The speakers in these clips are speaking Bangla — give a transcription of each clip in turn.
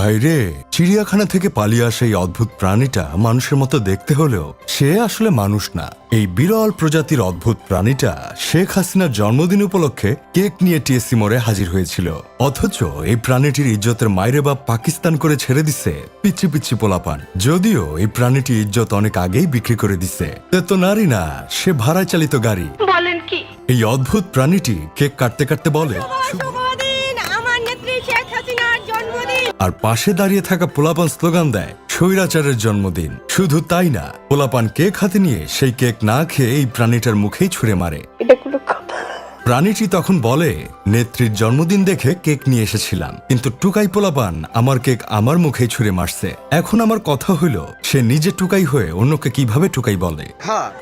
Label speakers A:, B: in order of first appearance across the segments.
A: বাইরে চিড়িয়াখানা থেকে পালিয়ে আসা এই অদ্ভুত প্রাণীটা মানুষের মতো দেখতে হলেও সে আসলে মানুষ না। এই বিরল প্রজাতির অদ্ভুত প্রাণীটা শেখ হাসিনার জন্মদিন উপলক্ষে কেক নিয়ে টিএসসি মোড়ে হাজির হয়েছিল। অথচ এই প্রাণীটির ইজ্জতের মাইরে বাপ পাকিস্তান করে ছেড়ে দিচ্ছে পিচ্ছি পিচ্ছি পোলাপান। যদিও এই প্রাণীটি ইজ্জত অনেক আগেই বিক্রি করে দিচ্ছে। তো নারী না, সে ভাড়ায় চালিত গাড়ি।
B: বলেন কি?
A: এই অদ্ভুত প্রাণীটি কেক কাটতে কাটতে বলে, আর পাশে দাঁড়িয়ে থাকা পোলাপান স্লোগান দেয়, স্বৈরাচারের জন্মদিন। শুধু তাই না, পোলাপান কেক হাতে নিয়ে সেই কেক না খেয়ে এই প্রাণীটার মুখেই ছুঁড়ে মারে।
B: এটা কোনো কথা?
A: প্রাণীটি তখন বলে, নেত্রীর জন্মদিন দেখে কেক নিয়ে এসেছিলাম, কিন্তু টুকাই পোলাপান আমার কেক আমার মুখেই ছুঁড়ে মারছে। এখন আমার কথা হইল, সে নিজে টুকাই হয়ে অন্যকে কিভাবে টুকাই বলে?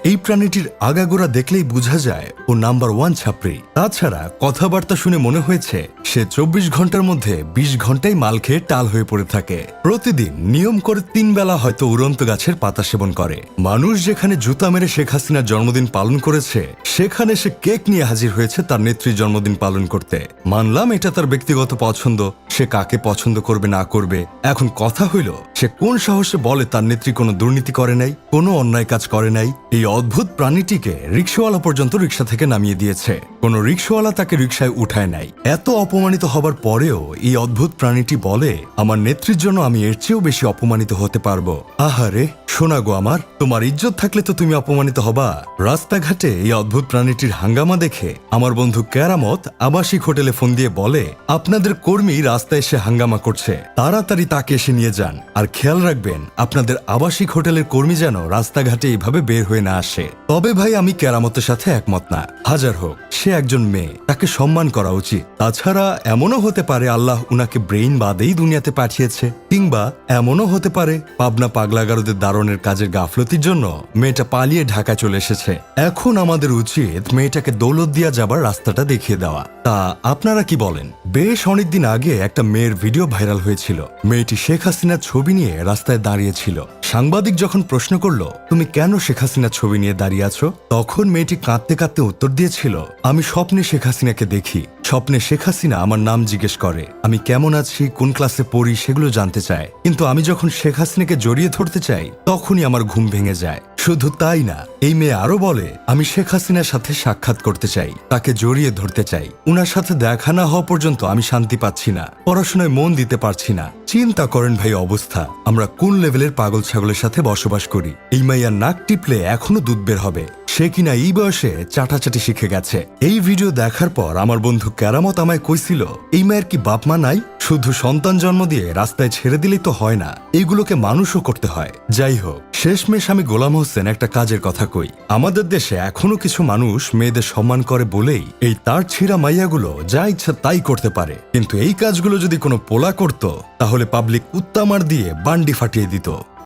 A: এই প্রাণীটির আগাগোড়া দেখলেই বোঝা যায় ও নাম্বার 1 ছাপড়ি। তাছাড়া কথাবার্তা শুনে মনে হয়েছে সে 24 ঘন্টার মধ্যে 20 ঘন্টাই মাল খেয়ে টাল হয়ে পড়ে থাকে। প্রতিদিন নিয়ম করে 3 বেলা হয়তো উড়ন্ত গাছের পাতা সেবন করে। মানুষ যেখানে জুতা মেরে শেখ হাসিনার জন্মদিন পালন করেছে, সেখানে সে কেক নিয়ে হাজির হয়েছে তার নেত্রীর জন্মদিন পালন করতে। মানলাম এটা তার ব্যক্তিগত পছন্দ, সে কাকে পছন্দ করবে না করবে। এখন কথা হইল, সে কোন সাহসে বলে তার নেত্রী কোনো দুর্নীতি করে নাই, কোনো অন্যায় কাজ করে নাই? এই অদ্ভুত প্রাণীটিকে রিক্সাওয়ালা পর্যন্ত রিক্সা থেকে নামিয়ে দিয়েছে, কোন রিক্সাওয়ালা তাকে রিক্সায় উঠায় নাই। এত অপমানিত হবার পরেও এই অদ্ভুত প্রাণীটি বলে, আমার নেত্রীর জন্য আমি এর চেয়েও বেশি অপমানিত হতে পারবো। আহারে শোনা গো আমার, তোমার ইজ্জত থাকলে তো তুমি অপমানিত হবা। রাস্তাঘাটে এই অদ্ভুত প্রাণীটির হাঙ্গামা দেখে আমার বন্ধু কেরামত আবাসিক হোটেলে ফোন দিয়ে বলে, আপনাদের কর্মী রাস্তায় এসে হাঙ্গামা করছে, তাড়াতাড়ি তাকে এসে নিয়ে যান। আর খেয়াল রাখবেন আপনাদের আবাসিক হোটেলের কর্মী যেন রাস্তাঘাটে এইভাবে বের হয়ে না আসে। তবে ভাই আমি কেরামতের সাথে একমত না। হাজার হোক সে একজন মেয়ে, তাকে সম্মান করা উচিত। তাছাড়া এমনও হতে পারে আল্লাহ উনাকে ব্রেইন বাদেই দুনিয়াতে পাঠিয়েছে, কিংবা এমনও হতে পারে পাবনা পাগলাগারদের দারণের কাজের গাফলতির জন্য মেয়েটা পালিয়ে ঢাকায় চলে এসেছে। এখন আমাদের উচিত মেয়েটাকে দৌলত দিয়া যাবার রাস্তাটা দেখিয়ে দেওয়া। তা আপনারা কি বলেন? বেশ অনেকদিন আগে একটা মেয়ের ভিডিও ভাইরাল হয়েছিল। মেয়েটি শেখ হাসিনার ছবি নিয়ে রাস্তায় দাঁড়িয়েছিল। সাংবাদিক যখন প্রশ্ন করলো, তুমি কেন শেখ হাসিনার ছবি নিয়ে দাঁড়িয়ে আছো, তখন মেয়েটি কাঁদতে কাঁদতে উত্তর দিয়েছিল, আমি স্বপ্নে শেখ হাসিনাকে দেখি। স্বপ্নে শেখ হাসিনা আমার নাম জিজ্ঞেস করে, আমি কেমন আছি, কোন ক্লাসে পড়ি সেগুলো জানতে চায়। কিন্তু আমি যখন শেখ হাসিনাকে জড়িয়ে ধরতে চাই, তখনই আমার ঘুম ভেঙে যায়। শুধু তাই না, এই মেয়ে আরো বলে, আমি শেখ হাসিনার সাথে সাক্ষাৎ করতে চাই, তাকে জড়িয়ে ধরতে চাই। উনার সাথে দেখা না হওয়া পর্যন্ত আমি শান্তি পাচ্ছি না, পড়াশোনায় মন দিতে পারছি না। চিন্তা করেন ভাই অবস্থা, আমরা কোন লেভেলের পাগল ছাগলের সাথে বসবাস করি। এই মাইয়ার নাক টিপলে এখনো দুধ বের হবে, সে কিনা এই বয়সে চাটাচাটি শিখে গেছে। এই ভিডিও দেখার পর আমার বন্ধু কেরামত আমায় কইছিল, এই মায়ের কি বাপ মা নাই? শুধু সন্তান জন্ম দিয়ে রাস্তায় ছেড়ে দিলেই তো হয় না, এইগুলোকে মানুষও করতে হয়। যাই হোক, শেষমেশ আমি গোলাম হোসেন একটা কাজের কথা কই। আমাদের দেশে এখনো কিছু মানুষ মেয়েদের সম্মান করে বলেই এই তার ছিঁড়া মাইয়াগুলো যা ইচ্ছা তাই করতে পারে। কিন্তু এই কাজগুলো যদি কোনো পোলা করত, তাহলে পাবলিক উত্তামার দিয়ে বান্ডি ফাটিয়ে দিত।